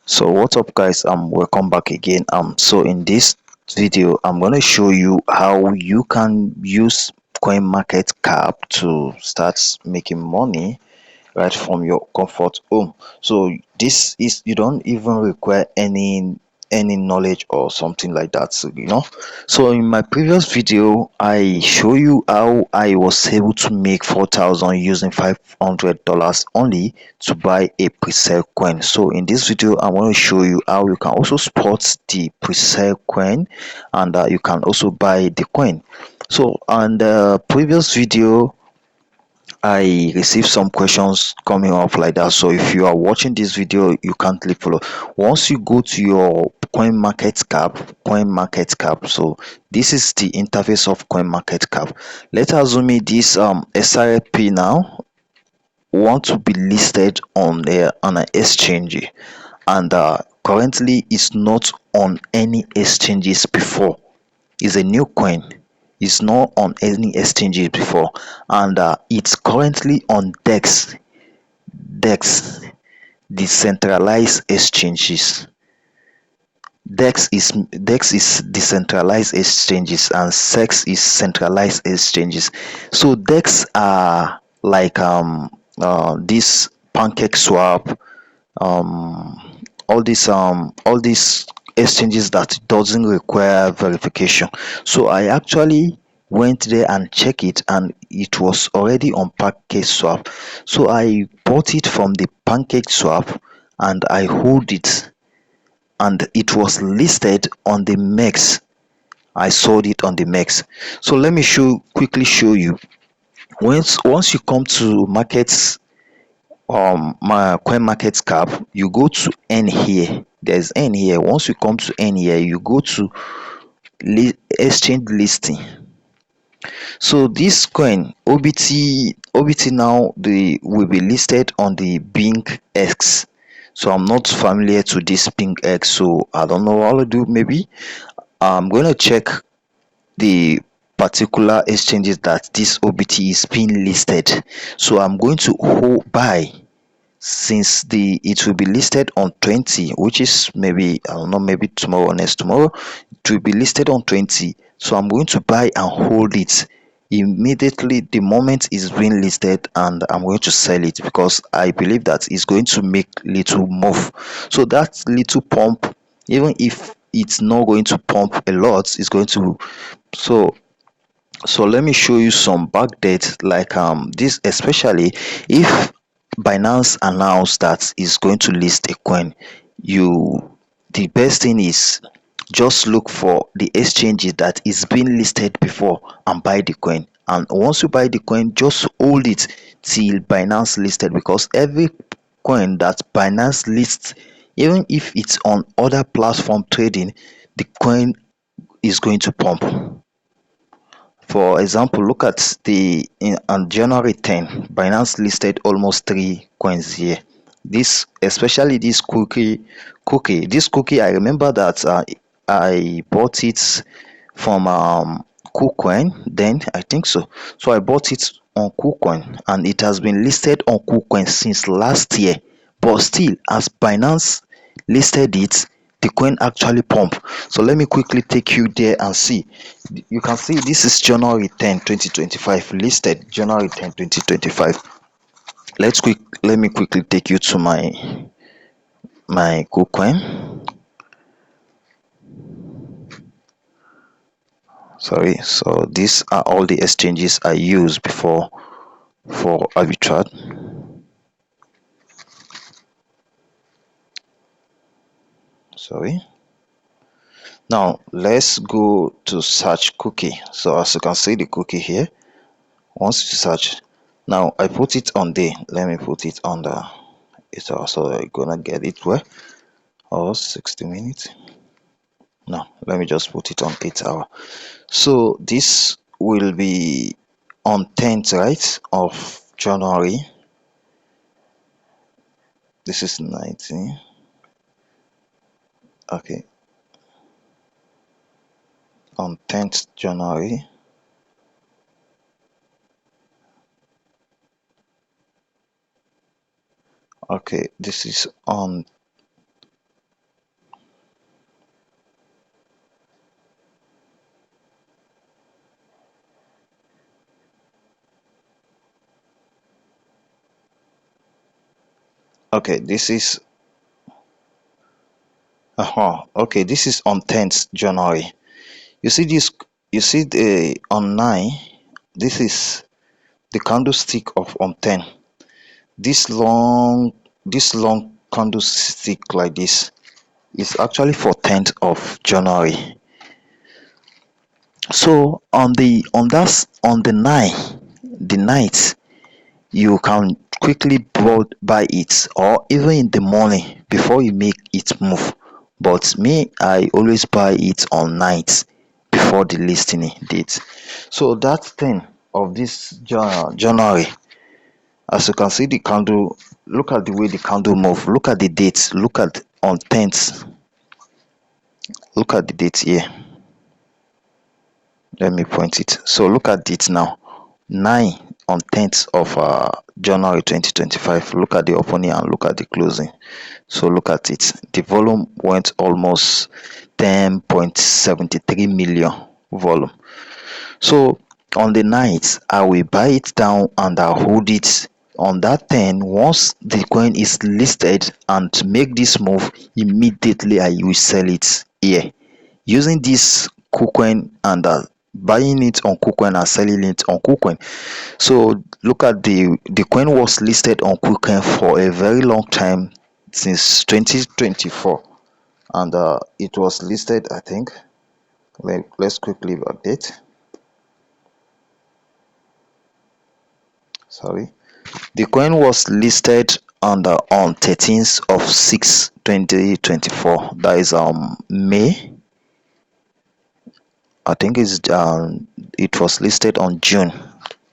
So what's up guys, welcome back again. So in this video I'm going to show you how you can use Coin Marketcap to start making money right from your comfort home. So this is, you don't even require any knowledge or something like that, so in my previous video I show you how I was able to make 4,000 using $500 only to buy a pre-sale coin. So in this video I want to show you how you can also spot the pre-sale coin, and you can also buy the coin. So on the previous video I received some questions coming up like that. So if you are watching this video, you can't click follow. Once you go to your Coin Marketcap, so this is the interface of Coin Marketcap. Let's assume this SRP now want to be listed on an exchange, and currently it's not on any exchanges before. It's a new coin. It's not on any exchanges before, and it's currently on DEX, decentralized exchanges. DEX is decentralized exchanges, and SEX is centralized exchanges. So DEX are like this pancake swap, all these exchanges that doesn't require verification. So I actually went there and check it, and it was already on pancake swap. So I bought it from the pancake swap and I hold it, and it was listed on the MEX. I sold it on the MEX. So let me quickly show you. Once you come to markets, my Coin Market Cap, you go to N here. There's N here. Once you come to N here, you go to exchange listing. So this coin OBT now they will be listed on the Bing X. So I'm not familiar to this Bing X, so I don't know how to do. Maybe I'm going to check the particular exchanges that this OBT is being listed. So I'm going to hold buy, since it will be listed on 20, which is maybe, I don't know, maybe tomorrow or next tomorrow. It will be listed on 20, so I'm going to buy and hold it immediately the moment it's being listed, and I'm going to sell it because I believe that it's going to make little move. So that little pump, even if it's not going to pump a lot, it's going to. So so let me show you some backdates like this, especially if Binance announced that is going to list a coin. You The best thing is just look for the exchanges that is being listed before and buy the coin. And once you buy the coin, just hold it till Binance listed, because every coin that Binance lists, even if it's on other platform trading, the coin is going to pump. For example, look at on January 10, Binance listed almost three coins here. This, especially this cookie. This cookie, I remember that I bought it from KuCoin. Then I think so. So I bought it on KuCoin, and it has been listed on KuCoin since last year. But still, as Binance listed it, the coin actually pump. So let me quickly take you there and see. You can see this is January 10, 2025, listed January 10, 2025. Let me quickly take you to my KuCoin. Sorry. So these are all the exchanges I used before for arbitrage. Sorry. Now let's go to search cookie. So as you can see the cookie here, once you search, now I put it on there. Let me put it on the, it's also gonna get it where, 60 minutes. Now let me just put it on 8 hour. So this will be on 10th, right, of January. This is 19. Okay, on 10th January. Okay, this is on Okay, this is okay, this is on 10th January. You see this, you see the on 9, this is the candlestick of on 10. This long, this long candlestick like this is actually for 10th of January. So on the 9, the night, you can quickly buy it, or even in the morning before you make it move. But me, I always buy it on night before the listing date. So that thing of this January, as you can see the candle, look at the way the candle move, look at the dates, look at on 10th, look at the date here. Let me point it. So look at it now. 9 on 10th of January 2025. Look at the opening and look at the closing. So look at it. The volume went almost 10.73 million volume. So on the night, I will buy it down and I'll hold it on that 10. Once the coin is listed and make this move, immediately I will sell it here using this KuCoin and buying it on KuCoin and selling it on KuCoin. So look at the coin was listed on KuCoin for a very long time, since 2024, and it was listed, I think, let's quickly update. Sorry, the coin was listed on 13th of 6 2024. That is May. I think it was listed on June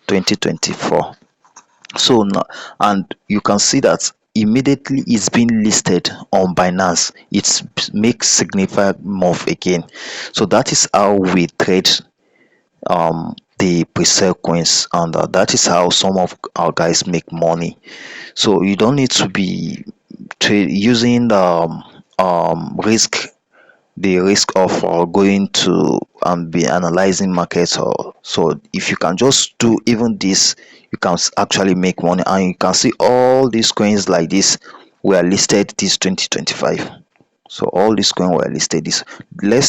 2024. So now, and you can see that immediately it's been listed on Binance, it makes significant move again. So that is how we trade the Presale coins, and that is how some of our guys make money. So you don't need to be using the risk of going to and be analyzing markets, or so. If you can just do even this, you can actually make money. And you can see all these coins like this were listed this 2025. So all these coins were listed this. Let's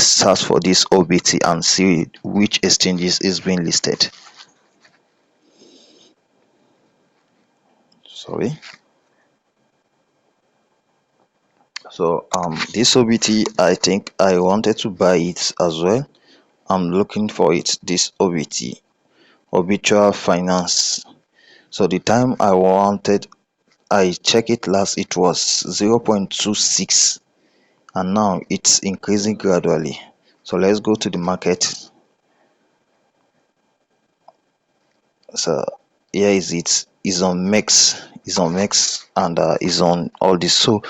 search for this OBT and see which exchanges is being listed. Sorry. So this OBT, I think I wanted to buy it as well. I'm looking for it, this OBT, Obitual Finance. So the time I checked it last, it was 0.26, and now it's increasing gradually. So let's go to the market. So here is it, is on Mex, and is on all this. So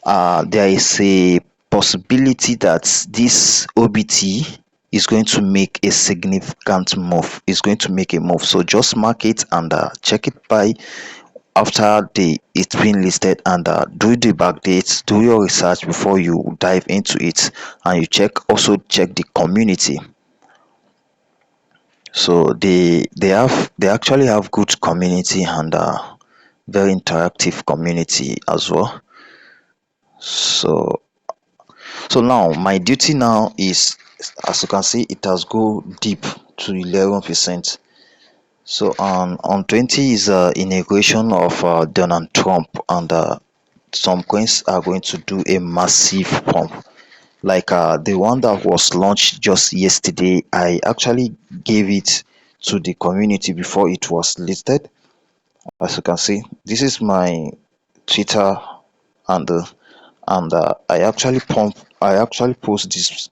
there is a possibility that this OBT is going to make a significant move, is going to make a move. So just mark it and check it by after it's been listed, and do the backdates, do your research before you dive into it, and you also check the community. So they actually have good community, and very interactive community as well. So now my duty now is, as you can see, it has go deep to 11%. So on 20 is inauguration of Donald Trump, and some coins are going to do a massive pump, like the one that was launched just yesterday. I actually gave it to the community before it was listed. As you can see, this is my Twitter handle, and I actually post this.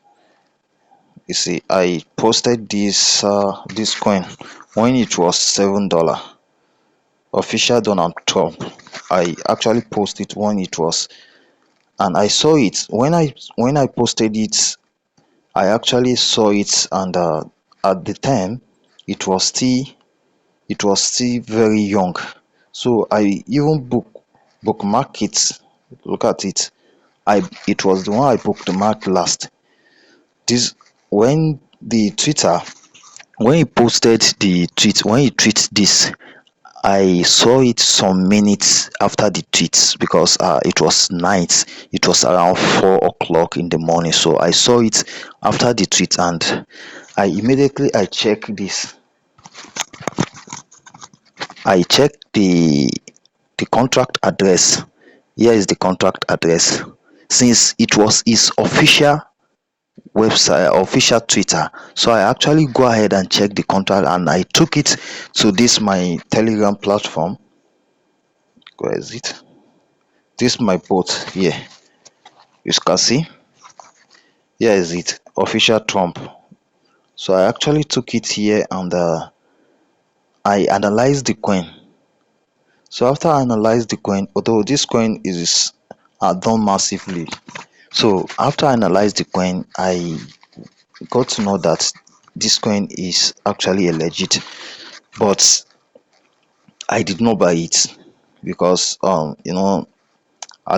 You see, I posted this coin when it was $7. Official Donald Trump. I actually posted it when it was, and I saw it when I posted it. I actually saw it, and at the time it was still very young. So I even bookmark it. Look at it. It was the one I bookmarked last. This when the Twitter, when he posted the tweet, when he tweet this, I saw it some minutes after the tweets because it was night. It was around 4 o'clock in the morning. So I saw it after the tweet, and I checked this. I checked the contract address. Here is the contract address. Since it was his official website, official Twitter, so I actually go ahead and check the contract, and I took it to this my Telegram platform. Where is it? This my bot here. You can see, here is it, official Trump. So I actually took it here, and I analyzed the coin. So after I analyzed the coin, although this coin is done massively, so after I analyzed the coin, I got to know that this coin is actually a legit, but I did not buy it because I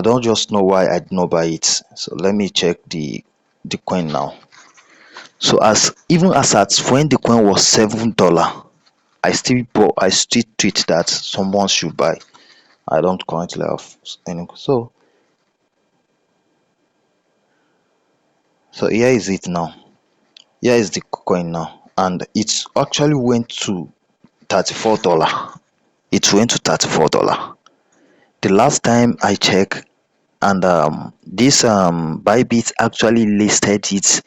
don't just know why I did not buy it. So let me check the coin now. So as even as at when the coin was $7, I still tweet that someone should buy. I don't currently have any. So here is it now. Here is the coin now, and it actually went to $34. It went to $34 the last time I checked, and this Bybit actually listed it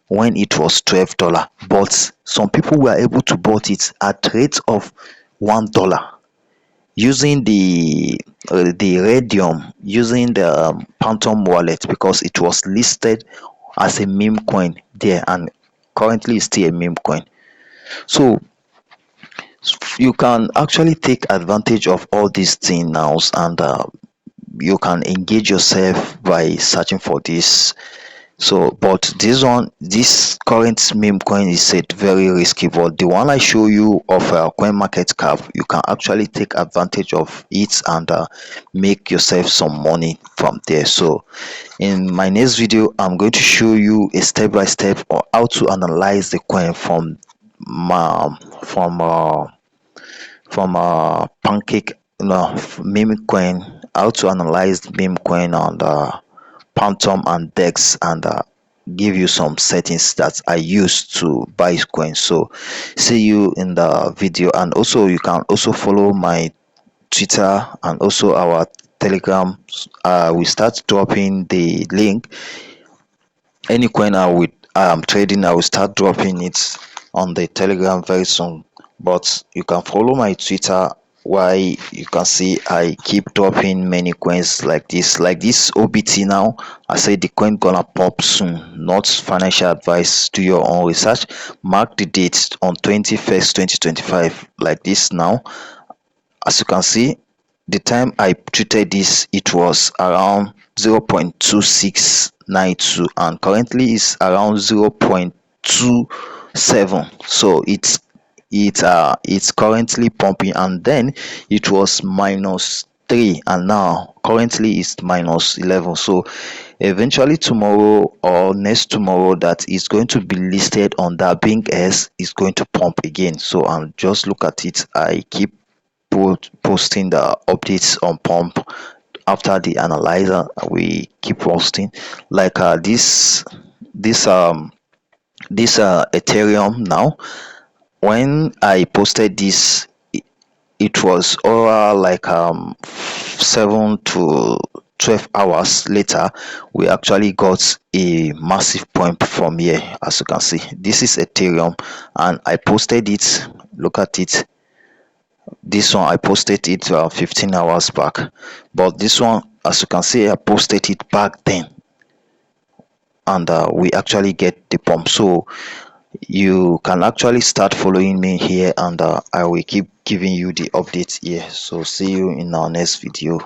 when it was $12, but some people were able to bought it at rate of $1 using the Radium, using the Phantom wallet, because it was listed as a meme coin there, and currently it's still a meme coin. So you can actually take advantage of all these things now, and you can engage yourself by searching for this. So but this current meme coin is said very risky, but the one I show you of Coin Marketcap, you can actually take advantage of it and make yourself some money from there. So in my next video, I'm going to show you a step by step on how to analyze the coin from pancake, meme coin, how to analyze the meme coin on the Phantom and Dex, and give you some settings that I use to buy coins. So see you in the video, and also you can also follow my Twitter and also our Telegram. We start dropping the link. Any coin I am trading, I will start dropping it on the Telegram very soon. But you can follow my Twitter, why you can see I keep dropping many coins like this OBT. Now I say the coin gonna pop soon, not financial advice. Do your own research. Mark the date on 21st 2025 like this. Now as you can see, the time I tweeted this, it was around 0.2692, and currently is around 0.27. So it's currently pumping, and then it was -3, and now currently it's -11. So eventually tomorrow or next tomorrow, that is going to be listed on that Bing S, is going to pump again. So just look at it. I keep posting the updates on pump. After the analyzer, we keep posting like this Ethereum. Now when I posted this, it was over like 7 to 12 hours later, we actually got a massive pump from here. As you can see, this is Ethereum, and I posted it. Look at it. This one I posted it 15 hours back, but this one, as you can see, I posted it back then, and we actually get the pump. So you can actually start following me here, and I will keep giving you the updates here. So see you in our next video.